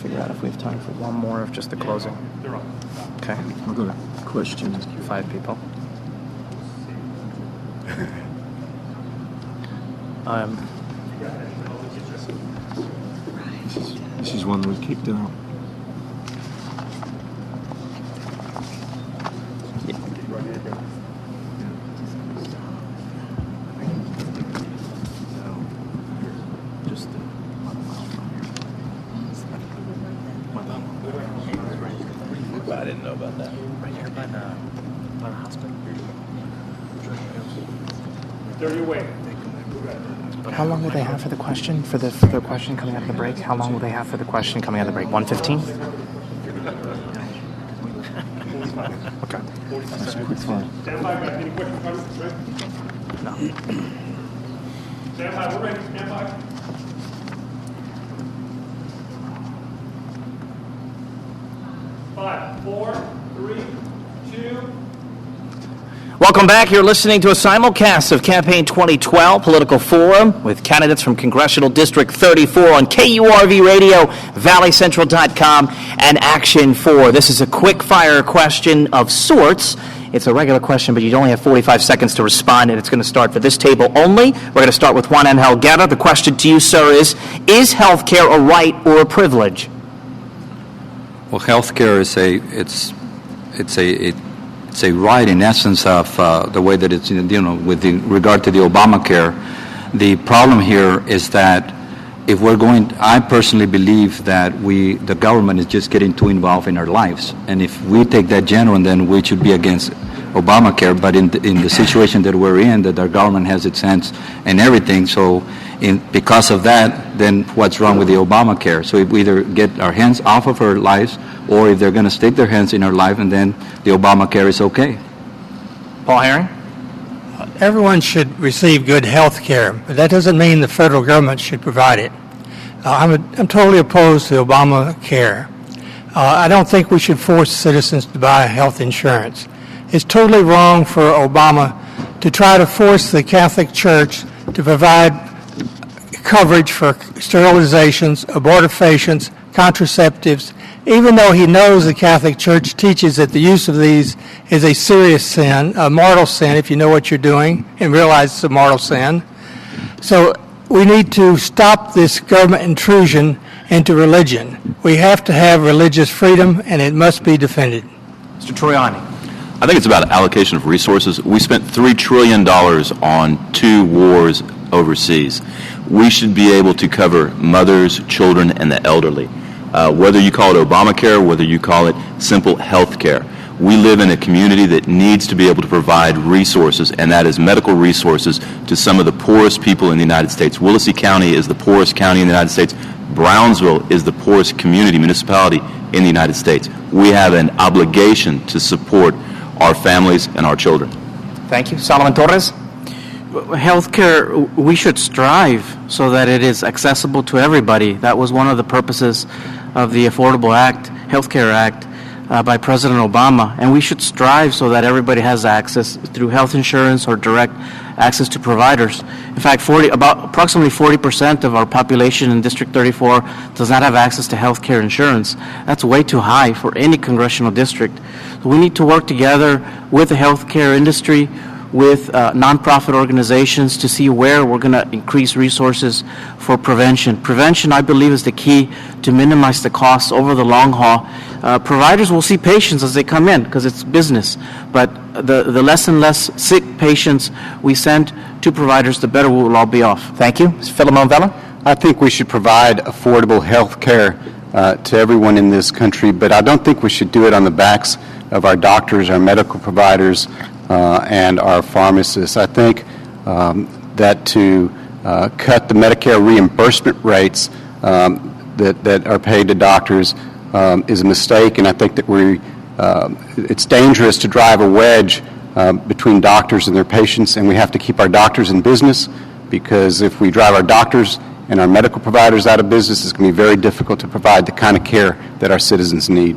Figure out if we have time for one more of just the closing. Okay. I've got a question. 5 people. This is one that we kicked out. I didn't know about that. Right here by the hospital. How long will they have for the question? For the question coming out of the break? How long will they have for the question coming out of the break? 1:15? Okay. That's a quick fire. Stand by, guys. Any questions? No. Stand by. We're ready. Stand by. Five, 4, 3, 2. Welcome back. You're listening to a simulcast of Campaign 2012 Political Forum with candidates from Congressional District 34 on KURV Radio, ValleyCentral.com, and Action 4. This is a quick-fire question of sorts. It's a regular question, but you only have 45 seconds to respond, and it's going to start for this table only. We're going to start with Juan Angel Guerra. The question to you, sir, is health care a right or a privilege? Well, healthcare is it's a right in essence of the way that it's, with regard to the Obamacare. The problem here is that if we're going, I personally believe that the government is just getting too involved in our lives, and if we take that general, then we should be against Obamacare. But in the situation that we're in, that our government has its hands in everything, so because of that, then what's wrong with the Obamacare? So if we either get our hands off of our lives, or if they're going to stick their hands in our life, and then the Obamacare is okay. Paul Herring? Everyone should receive good health care, but that doesn't mean the federal government should provide it. I'm totally opposed to Obamacare. I don't think we should force citizens to buy health insurance. It's totally wrong for Obama to try to force the Catholic Church to provide coverage for sterilizations, abortifacients, contraceptives, even though he knows the Catholic Church teaches that the use of these is a serious sin, a mortal sin if you know what you're doing and realize it's a mortal sin. So we need to stop this government intrusion into religion. We have to have religious freedom, and it must be defended. Mr. Troiani? I think it's about allocation of resources. We spent $3 trillion on 2 wars overseas. We should be able to cover mothers, children, and the elderly. Whether you call it Obamacare, whether you call it simple health care. We live in a community that needs to be able to provide resources, and that is medical resources to some of the poorest people in the United States. Willacy County is the poorest county in the United States. Brownsville is the poorest municipality in the United States. We have an obligation to support our families and our children. Thank you. Solomon Torres? Healthcare, we should strive so that it is accessible to everybody. That was one of the purposes of the Affordable Healthcare Act by President Obama, and we should strive so that everybody has access through health insurance or direct access to providers. In fact, approximately 40% of our population in District 34 does not have access to health care insurance. That's way too high for any congressional district. So we need to work together with the healthcare industry, with nonprofit organizations to see where we're going to increase resources for prevention. Prevention, I believe, is the key to minimize the costs over the long haul. Providers will see patients as they come in because it's business, but the less and less sick patients we send to providers, the better we will all be off. Thank you. Mr. Philemon Vela? I think we should provide affordable health care to everyone in this country, but I don't think we should do it on the backs of our doctors, our medical providers, and our pharmacists. I think that to cut the Medicare reimbursement rates that are paid to doctors is a mistake, and I think that it's dangerous to drive a wedge between doctors and their patients, and we have to keep our doctors in business, because if we drive our doctors and our medical providers out of business, it's going to be very difficult to provide the kind of care that our citizens need.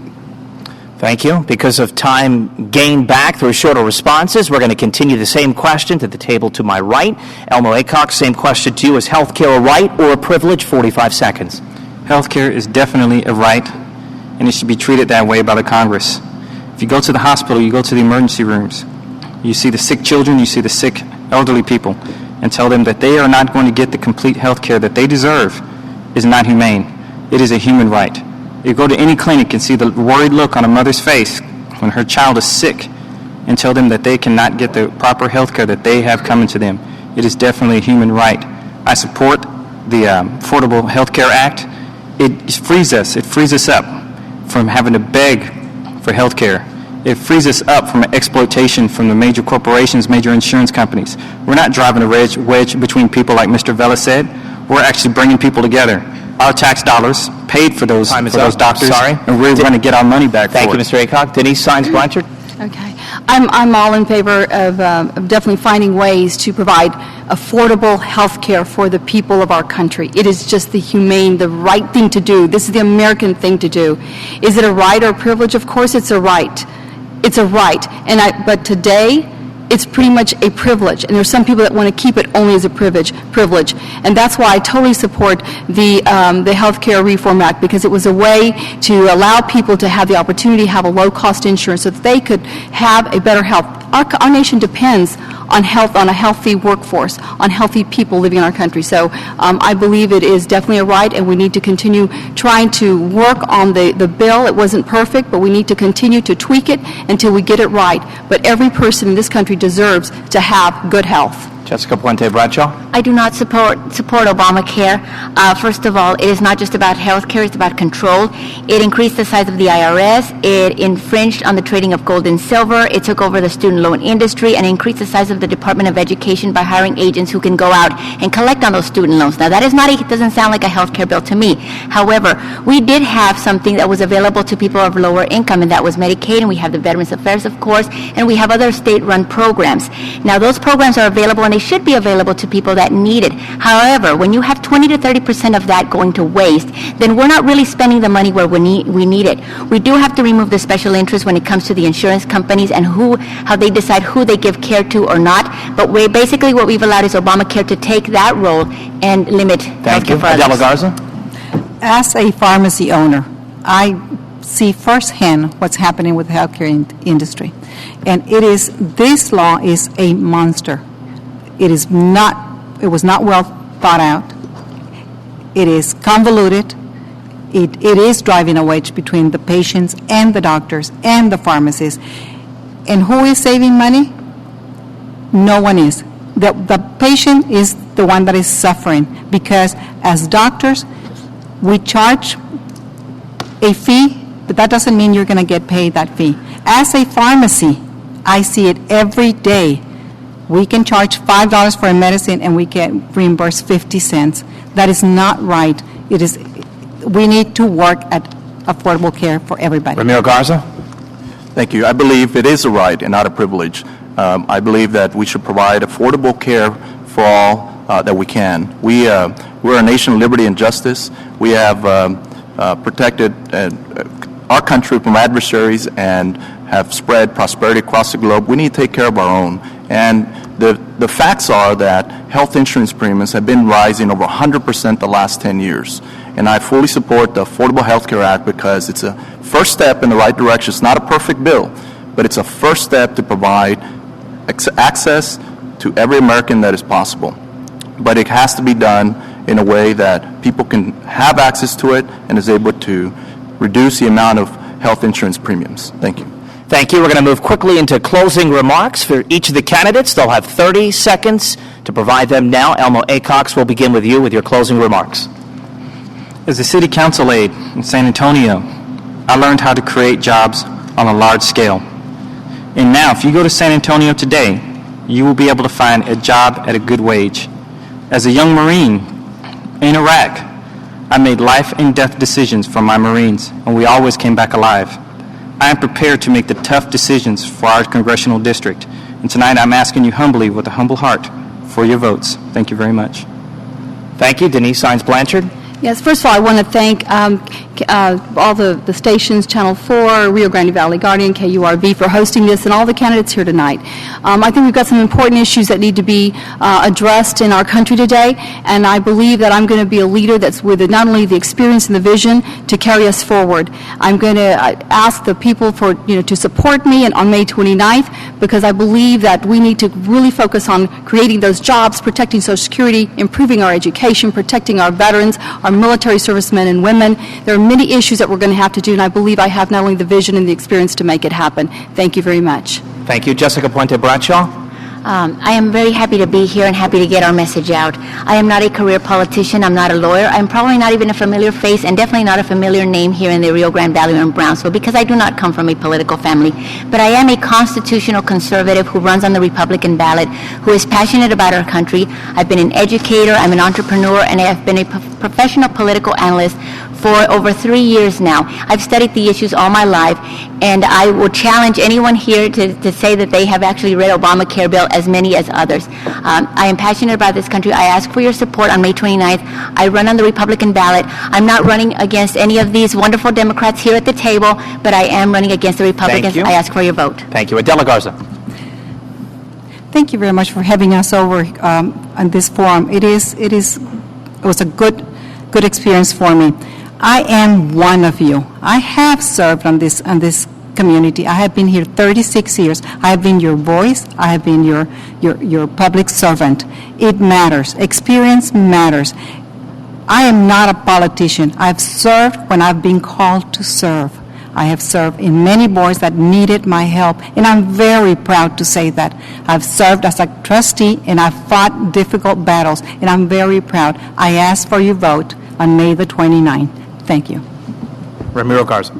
Thank you. Because of time gained back through shorter responses, we're going to continue the same question to the table to my right. Elmo Aycock, same question to you. Is health care a right or a privilege? 45 seconds. Health care is definitely a right, and it should be treated that way by the Congress. If you go to the hospital, you go to the emergency rooms, you see the sick children, you see the sick elderly people, and tell them that they are not going to get the complete health care that they deserve is not humane. It is a human right. You go to any clinic and see the worried look on a mother's face when her child is sick and tell them that they cannot get the proper health care that they have coming to them. It is definitely a human right. I support the Affordable Health Care Act. It frees us up from having to beg for health care. It frees us up from exploitation from the major corporations, major insurance companies. We're not driving a wedge between people like Mr. Vela said. We're actually bringing people together. Our tax dollars paid for those doctors, and we're going to get our money back Thank for you, it. Mr. Aycock. Denise Sines-Blanchard? Okay. I'm all in favor of definitely finding ways to provide affordable health care for the people of our country. It is just the right thing to do. This is the American thing to do. Is it a right or a privilege? Of course it's a right. It's a right. But today, it's pretty much a privilege, and there's some people that want to keep it only as a privilege, and that's why I totally support the Health Care Reform Act, because it was a way to allow people to have the opportunity to have a low-cost insurance so that they could have a better health. Our nation depends on health, on a healthy workforce, on healthy people living in our country. So I believe it is definitely a right, and we need to continue trying to work on the bill. It wasn't perfect, but we need to continue to tweak it until we get it right. But every person in this country deserves to have good health. Jessica Puente Bradshaw? I do not support Obamacare. First of all, it is not just about health care, it's about control. It increased the size of the IRS, it infringed on the trading of gold and silver, it took over the student loan industry, and increased the size of the Department of Education by hiring agents who can go out and collect on those student loans. Now, that is not it doesn't sound like a health care bill to me. However, we did have something that was available to people of lower income, and that was Medicaid, and we have the Veterans Affairs, of course, and we have other state-run programs. Now, those programs are available, and they should be available to people that need it. However, when you have 20 to 30% of that going to waste, then we're not really spending the money where we need it. We do have to remove the special interest when it comes to the insurance companies and how they decide who they give care to or not. But basically what we've allowed is Obamacare to take that role and limit health care for others. Adela Garza? As a pharmacy owner, I see firsthand what's happening with the healthcare industry. And this law is a monster. It was not well thought out. It is convoluted. It is driving a wedge between the patients and the doctors and the pharmacists. And who is saving money? No one is. The patient is the one that is suffering, because as doctors, we charge a fee, but that doesn't mean you're going to get paid that fee. As a pharmacy, I see it every day. We can charge $5 for a medicine and we get reimbursed 50 cents. That is not right. We need to work at affordable care for everybody. Ramiro Garza? Thank you. I believe it is a right and not a privilege. I believe that we should provide affordable care for all that we can. We're a nation of liberty and justice. We have protected our country from adversaries and have spread prosperity across the globe. We need to take care of our own. And the facts are that health insurance premiums have been rising over 100% the last 10 years. And I fully support the Affordable Health Care Act because it's a first step in the right direction. It's not a perfect bill, but it's a first step to provide access to every American that is possible. But it has to be done in a way that people can have access to it and is able to reduce the amount of health insurance premiums. Thank you. Thank you. We're going to move quickly into closing remarks for each of the candidates. They'll have 30 seconds to provide them now. Elmo Acox, we'll begin with you with your closing remarks. As a city council aide in San Antonio, I learned how to create jobs on a large scale. And now, if you go to San Antonio today, you will be able to find a job at a good wage. As a young Marine in Iraq, I made life and death decisions for my Marines, and we always came back alive. I am prepared to make the tough decisions for our congressional district. And tonight I'm asking you humbly with a humble heart for your votes. Thank you very much. Thank you. Denise Sines-Blanchard. Yes, first of all, I want to thank all the stations, Channel 4, Rio Grande Valley Guardian, KURV, for hosting this, and all the candidates here tonight. I think we've got some important issues that need to be addressed in our country today, and I believe that I'm going to be a leader that's with not only the experience and the vision to carry us forward. I'm going to ask the people to support me on May 29th, because I believe that we need to really focus on creating those jobs, protecting Social Security, improving our education, protecting our veterans, our military servicemen and women. There are many issues that we're going to have to do, and I believe I have not only the vision and the experience to make it happen. Thank you very much. Thank you. Jessica Puente Bradshaw. I am very happy to be here and happy to get our message out. I am not a career politician. I'm not a lawyer. I'm probably not even a familiar face and definitely not a familiar name here in the Rio Grande Valley or in Brownsville, because I do not come from a political family. But I am a constitutional conservative who runs on the Republican ballot, who is passionate about our country. I've been an educator, I'm an entrepreneur, and I have been a professional political analyst for over 3 years now. I've studied the issues all my life, and I will challenge anyone here to say that they have actually read Obamacare bill as many as others. I am passionate about this country. I ask for your support on May 29th. I run on the Republican ballot. I'm not running against any of these wonderful Democrats here at the table, but I am running against the Republicans. Thank you. I ask for your vote. Thank you. Adela Garza. Thank you very much for having us over on this forum. It was a good experience for me. I am one of you. I have served on this community. I have been here 36 years. I have been your voice. I have been your public servant. It matters. Experience matters. I am not a politician. I've served when I've been called to serve. I have served in many boards that needed my help, and I'm very proud to say that. I've served as a trustee, and I've fought difficult battles, and I'm very proud. I ask for your vote on May the 29th. Thank you. Ramiro Garza.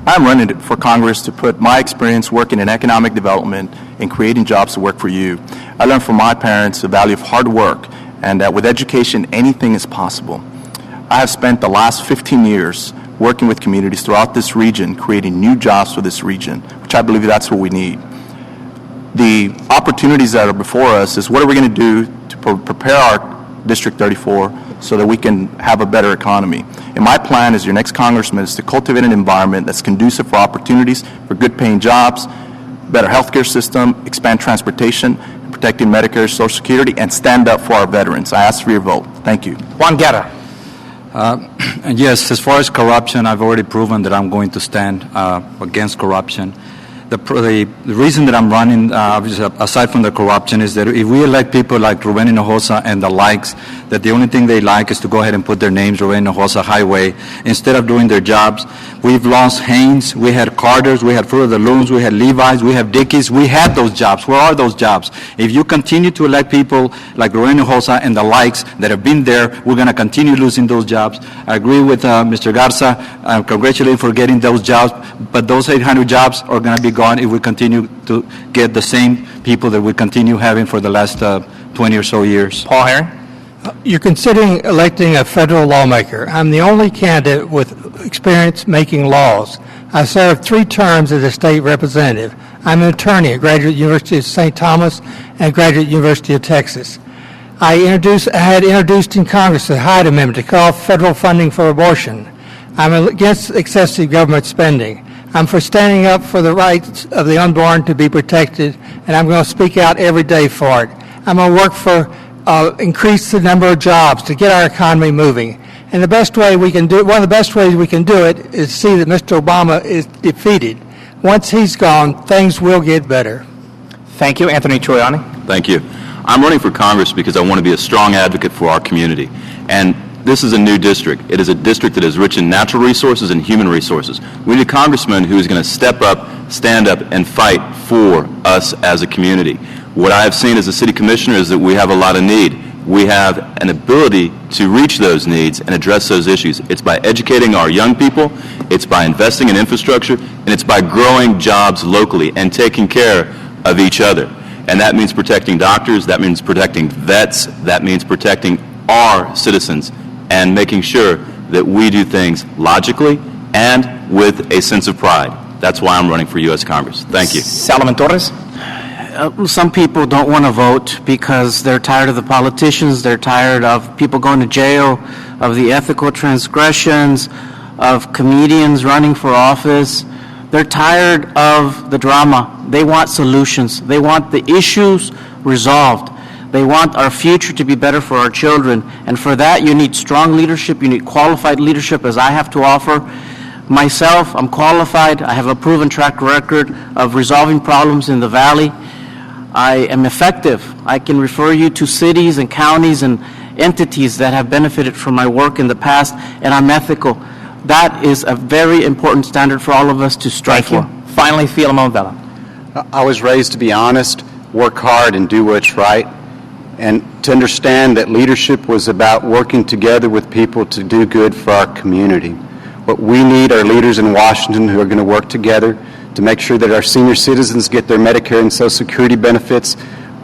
I'm running for Congress to put my experience working in economic development and creating jobs to work for you. I learned from my parents the value of hard work, and that with education, anything is possible. I have spent the last 15 years working with communities throughout this region, creating new jobs for this region, which I believe that's what we need. The opportunities that are before us is what are we going to do to prepare our District 34 so that we can have a better economy. And my plan as your next congressman is to cultivate an environment that's conducive for opportunities, for good paying jobs, better healthcare system, expand transportation, protecting Medicare, Social Security, and stand up for our veterans. I ask for your vote. Thank you. Juan Guerra. Yes, as far as corruption, I've already proven that I'm going to stand against corruption. The reason that I'm running, obviously, aside from the corruption, is that if we elect people like Rubén Hinojosa and the likes, that the only thing they like is to go ahead and put their names, Rubén Hinojosa Highway, instead of doing their jobs. We've lost Haynes, we had Carters, we had Fruit of the Looms, we had Levi's, we have Dickies. We had those jobs. Where are those jobs? If you continue to elect people like Rubén Hinojosa and the likes that have been there, we're going to continue losing those jobs. I agree with Mr. Garza. I congratulate him for getting those jobs, but those 800 jobs are going to be gone if we continue to get the same people that we continue having for the last 20 or so years. Paul Herring. You're considering electing a federal lawmaker. I'm the only candidate with experience making laws. I served 3 terms as a state representative. I'm an attorney at Graduate University of St. Thomas and Graduate University of Texas. I had introduced in Congress the Hyde Amendment to cut off federal funding for abortion. I'm against excessive government spending. I'm for standing up for the rights of the unborn to be protected, and I'm going to speak out every day for it. I'm going to work for increase the number of jobs to get our economy moving. And the best way we can do it, one of the best ways we can do it is see that Mr. Obama is defeated. Once he's gone, things will get better. Thank you. Anthony Troiani. Thank you. I'm running for Congress because I want to be a strong advocate for our community. And this is a new district. It is a district that is rich in natural resources and human resources. We need a congressman who is going to step up, stand up, and fight for us as a community. What I have seen as a city commissioner is that we have a lot of need. We have an ability to reach those needs and address those issues. It's by educating our young people, it's by investing in infrastructure, and it's by growing jobs locally and taking care of each other. And that means protecting doctors, that means protecting vets, that means protecting our citizens and making sure that we do things logically and with a sense of pride. That's why I'm running for U.S. Congress. Thank you. Salomon Torres. Some people don't want to vote because they're tired of the politicians, they're tired of people going to jail, of the ethical transgressions, of comedians running for office. They're tired of the drama. They want solutions. They want the issues resolved. They want our future to be better for our children. And for that, you need strong leadership. You need qualified leadership, as I have to offer. Myself, I'm qualified. I have a proven track record of resolving problems in the Valley. I am effective. I can refer you to cities and counties and entities that have benefited from my work in the past, and I'm ethical. That is a very important standard for all of us to strive for. Finally, Philemon Vela. I was raised to be honest, work hard, and do what's right, and to understand that leadership was about working together with people to do good for our community. What we need are leaders in Washington who are going to work together to make sure that our senior citizens get their Medicare and Social Security benefits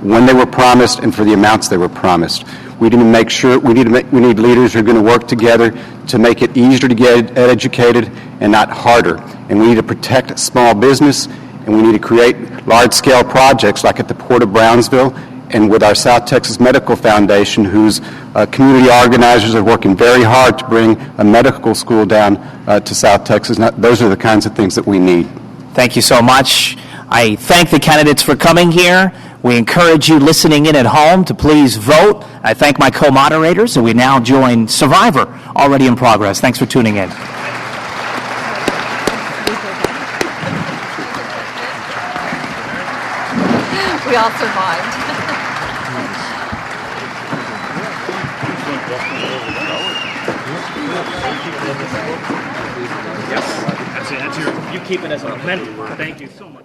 when they were promised and for the amounts they were promised. We need leaders who are going to work together to make it easier to get educated and not harder. And we need to protect small business, and we need to create large-scale projects like at the Port of Brownsville and with our South Texas Medical Foundation, whose community organizers are working very hard to bring a medical school down to South Texas. Those are the kinds of things that we need. Thank you so much. I thank the candidates for coming here. We encourage you listening in at home to please vote. I thank my co-moderators, and we now join Survivor, already in progress. Thanks for tuning in. We all survived. Yes, that's it. That's you keeping us on momentum. Thank you so much.